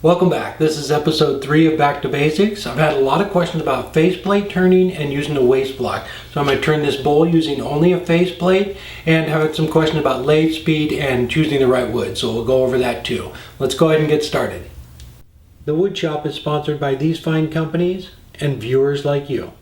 Welcome back. This is episode 3 of Back to Basics. I've had a lot of questions about faceplate turning and using a waste block. So I'm going to turn this bowl using only a faceplate, and have had some questions about lathe speed and choosing the right wood. So we'll go over that too. Let's go ahead and get started. The Wood Shop is sponsored by these fine companies and viewers like you.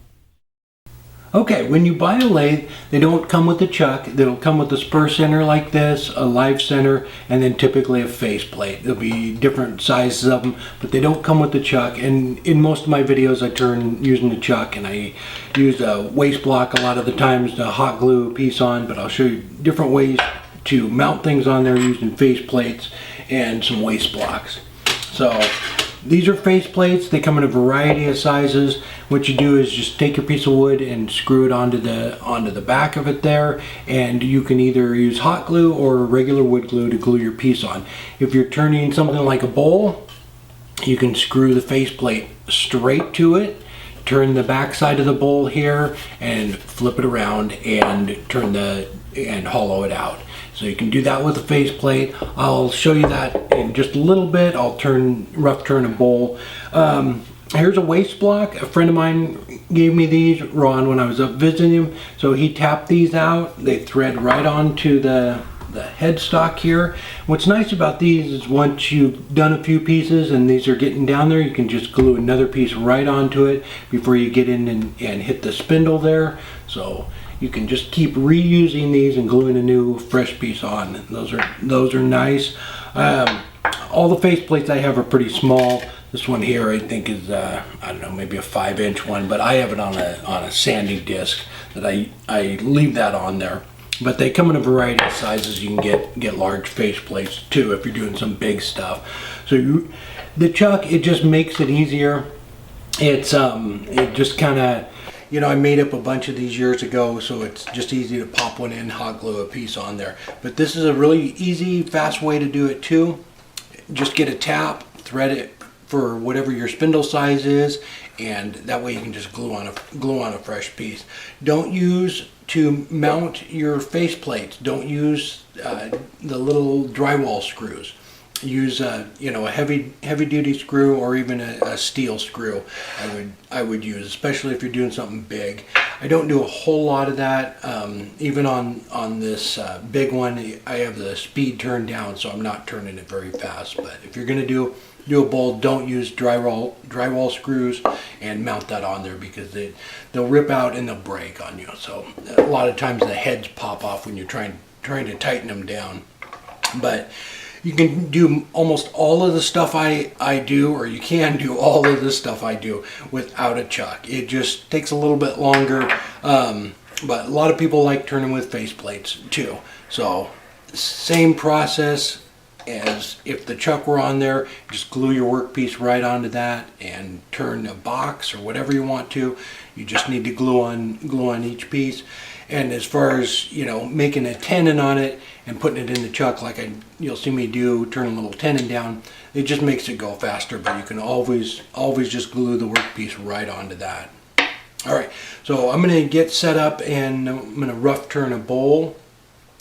Okay, when you buy a lathe, they don't come with a chuck. They'll come with a spur center like this, a live center, and then typically a faceplate. There'll be different sizes of them, but they don't come with the chuck. And in most of my videos, I turn using the chuck, and I use a waste block a lot of the times to hot glue a piece on, but I'll show you different ways to mount things on there using faceplates and some waste blocks. So these are faceplates. They come in a variety of sizes. What you do is just take your piece of wood and screw it onto the back of it there, and you can either use hot glue or regular wood glue to glue your piece on. If you're turning something like a bowl, you can screw the faceplate straight to it, turn the back side of the bowl here, and flip it around and and hollow it out. So you can do that with a faceplate. I'll show you that in just a little bit. I'll rough turn a bowl. Here's a waste block. A friend of mine gave me these, Ron, when I was up visiting him. So he tapped these out. They thread right onto the headstock here. What's nice about these is once you've done a few pieces and these are getting down there, you can just glue another piece right onto it before you get in and hit the spindle there. So you can just keep reusing these and gluing a new fresh piece on. Those are nice. All the faceplates I have are pretty small. This one here I think is I don't know, maybe a 5-inch one, but I have it on a sanding disc that I leave that on there. But they come in a variety of sizes. You can get large faceplates too if you're doing some big stuff. So the chuck, it just makes it easier. It just kind of, you know, I made up a bunch of these years ago, so it's just easy to pop one in, hot glue a piece on there. But this is a really easy, fast way to do it too. Just get a tap, thread it for whatever your spindle size is, and that way you can just glue on a fresh piece. Don't use, to mount your faceplates, don't use the little drywall screws. Use a heavy duty screw, or even a steel screw. I would use, especially if you're doing something big. I don't do a whole lot of that. Even on this big one, I have the speed turned down, so I'm not turning it very fast. But if you're gonna do a bowl, don't use drywall screws and mount that on there, because they'll rip out and they'll break on you. So a lot of times the heads pop off when you're trying to tighten them down. But you can do almost all of the stuff I do, or you can do all of the stuff I do without a chuck. It just takes a little bit longer, but a lot of people like turning with faceplates too. So same process as if the chuck were on there. Just glue your workpiece right onto that and turn a box or whatever you want to. You just need to glue on each piece. And as far as, you know, making a tenon on it and putting it in the chuck like you'll see me do, turn a little tenon down, it just makes it go faster. But you can always just glue the workpiece right onto that. All right, so I'm going to get set up, and I'm going to rough turn a bowl.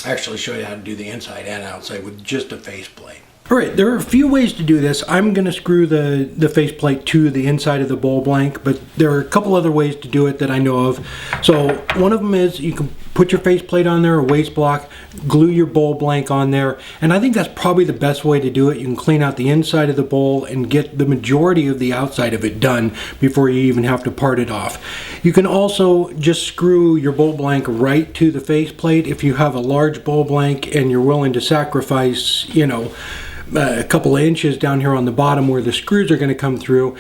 Actually show you how to do the inside and outside with just a faceplate. All right, there are a few ways to do this. I'm going to screw the faceplate to the inside of the bowl blank, but there are a couple other ways to do it that I know of. So one of them is you can put your faceplate on there, a waste block, glue your bowl blank on there, and I think that's probably the best way to do it. You can clean out the inside of the bowl and get the majority of the outside of it done before you even have to part it off. You can also just screw your bowl blank right to the faceplate if you have a large bowl blank and you're willing to sacrifice, you know, a couple of inches down here on the bottom where the screws are going to come through.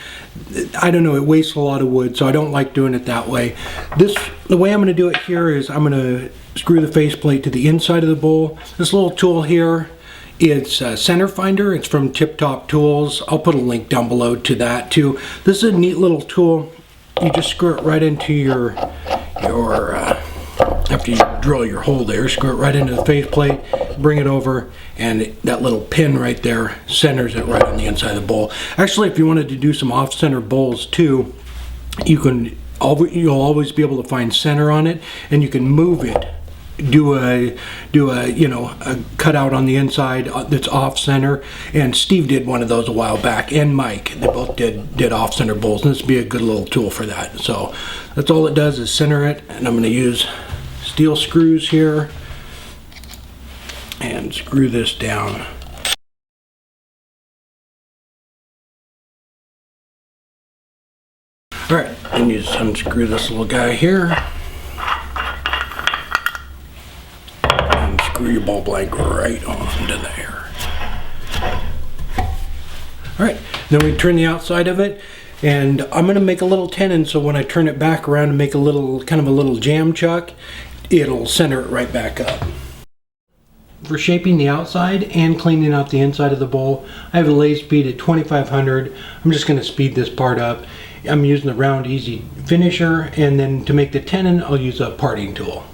I don't know, it wastes a lot of wood, so I don't like doing it that way. The way I'm going to do it here is I'm going to screw the faceplate to the inside of the bowl. This little tool here, it's a center finder. It's from Tip Top Tools. I'll put a link down below to that too. This is a neat little tool. You just screw it right into your after you drill your hole there, screw it right into the faceplate, bring it over, and that little pin right there centers it right on the inside of the bowl. Actually, if you wanted to do some off-center bowls too, you'll always be able to find center on it, and you can move it do a you know, a cutout on the inside that's off center. And Steve did one of those a while back, and Mike. They both did off center bowls, and this would be a good little tool for that. So that's all it does, is center it. And I'm going to use steel screws here and screw this down. All right, and you just unscrew this little guy here. And screw your ball blank right onto there. All right, then we turn the outside of it, and I'm gonna make a little tenon so when I turn it back around and make a little, kind of a little jam chuck, it'll center it right back up. For shaping the outside and cleaning out the inside of the bowl, I have a lathe speed at 2500. I'm just gonna speed this part up. I'm using the round easy finisher, and then to make the tenon, I'll use a parting tool.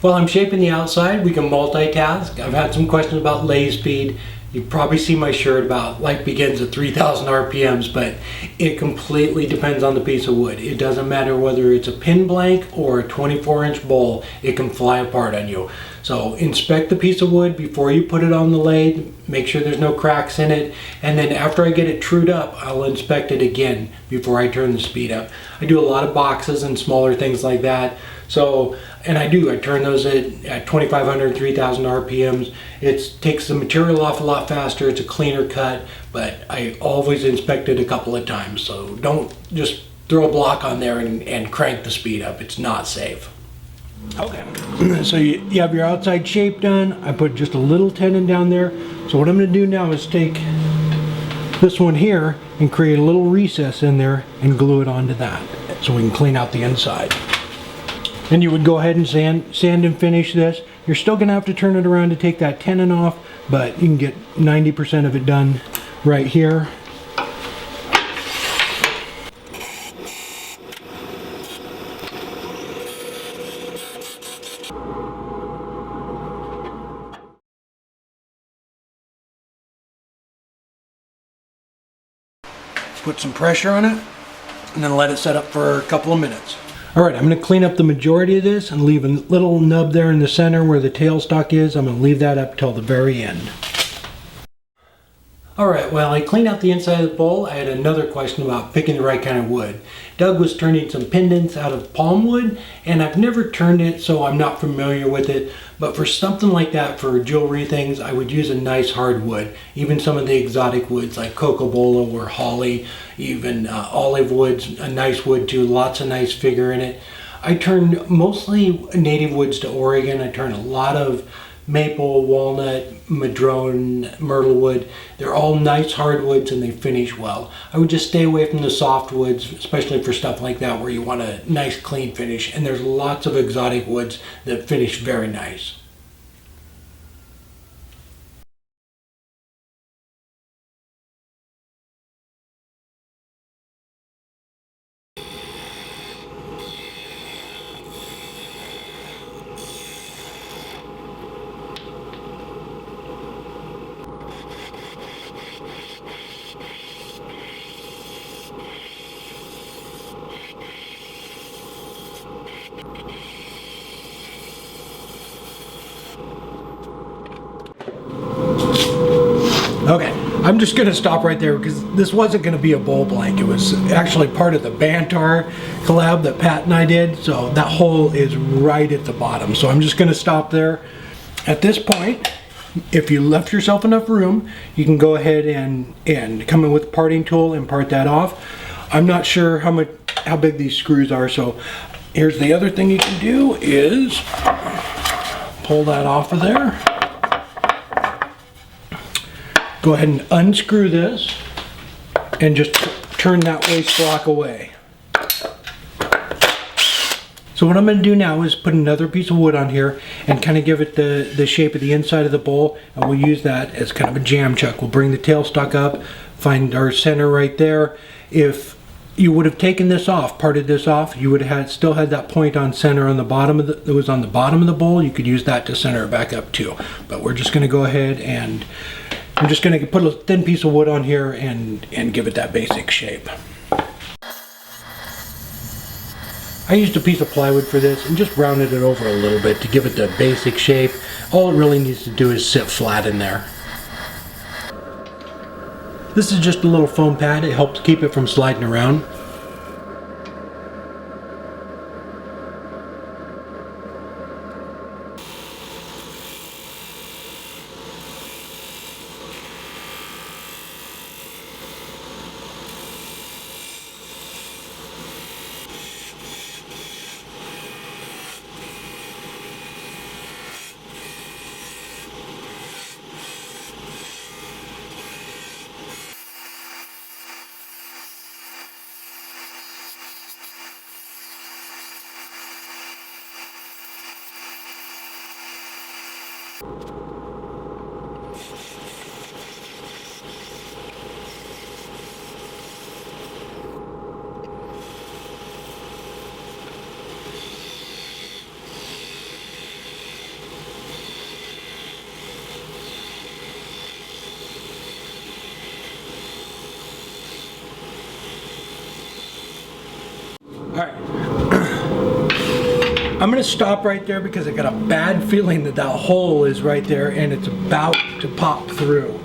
While I'm shaping the outside, we can multitask. I've had some questions about lathe speed. You probably see my shirt about life begins at 3000 RPMs, but it completely depends on the piece of wood. It doesn't matter whether it's a pin blank or a 24-inch bowl, it can fly apart on you. So inspect the piece of wood before you put it on the lathe, make sure there's no cracks in it, and then after I get it trued up, I'll inspect it again before I turn the speed up. I do a lot of boxes and smaller things like that. So, and I turn those at 2500, 3000 RPMs. It takes the material off a lot faster, it's a cleaner cut, but I always inspect it a couple of times. So don't just throw a block on there and crank the speed up, it's not safe. Okay, so you have your outside shape done. I put just a little tenon down there. So what I'm gonna do now is take this one here and create a little recess in there and glue it onto that so we can clean out the inside. Then you would go ahead and sand and finish this. You're still gonna have to turn it around to take that tenon off, but you can get 90% of it done right here. Put some pressure on it and then let it set up for a couple of minutes. All right, I'm going to clean up the majority of this and leave a little nub there in the center where the tailstock is. I'm going to leave that up till the very end. All right, well, I cleaned out the inside of the bowl. I had another question about picking the right kind of wood. Doug was turning some pendants out of palm wood, and I've never turned it, so I'm not familiar with it. But for something like that, for jewelry things, I would use a nice hardwood. Even some of the exotic woods like cocobolo or holly, even olive wood's a nice wood too, lots of nice figure in it. I turn mostly native woods to Oregon. I turn a lot of maple, walnut, madrone, myrtle wood. They're all nice hardwoods and they finish well. I would just stay away from the soft woods, especially for stuff like that where you want a nice clean finish. And there's lots of exotic woods that finish very nice. Okay, I'm just gonna stop right there because this wasn't gonna be a bowl blank. It was actually part of the Bantar collab that Pat and I did. So that hole is right at the bottom. So I'm just gonna stop there. At this point, if you left yourself enough room, you can go ahead and come in with a parting tool and part that off. I'm not sure how big these screws are. So here's the other thing you can do is pull that off of there. Go ahead and unscrew this and just turn that waste block away. So what I'm going to do now is put another piece of wood on here and kind of give it the shape of the inside of the bowl, and we'll use that as kind of a jam chuck. We'll bring the tailstock up, find our center right there. If you would have taken this off, parted this off, you would have still had that point on center on the bottom of that was on the bottom of the bowl. You could use that to center it back up too. But we're just going to go ahead and I'm just going to put a thin piece of wood on here and give it that basic shape. I used a piece of plywood for this and just rounded it over a little bit to give it the basic shape. All it really needs to do is sit flat in there. This is just a little foam pad. It helps keep it from sliding around. Alright, I'm going to stop right there because I got a bad feeling that that hole is right there and it's about to pop through.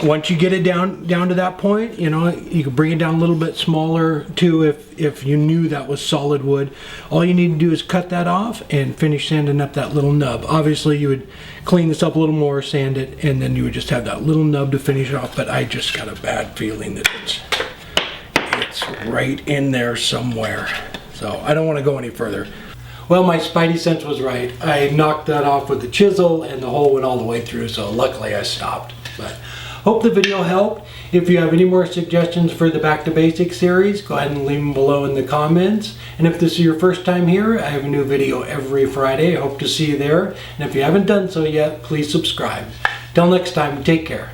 Once you get it down to that point, you know, you can bring it down a little bit smaller too if you knew that was solid wood. All you need to do is cut that off and finish sanding up that little nub. Obviously you would clean this up a little more, sand it, and then you would just have that little nub to finish it off, but I just got a bad feeling that it's right in there somewhere. So I don't want to go any further. Well, my spidey sense was right. I knocked that off with the chisel and the hole went all the way through, so luckily I stopped. But hope the video helped. If you have any more suggestions for the Back to Basics series, go ahead and leave them below in the comments. And if this is your first time here, I have a new video every Friday. I hope to see you there. And if you haven't done so yet, please subscribe. Till next time, take care.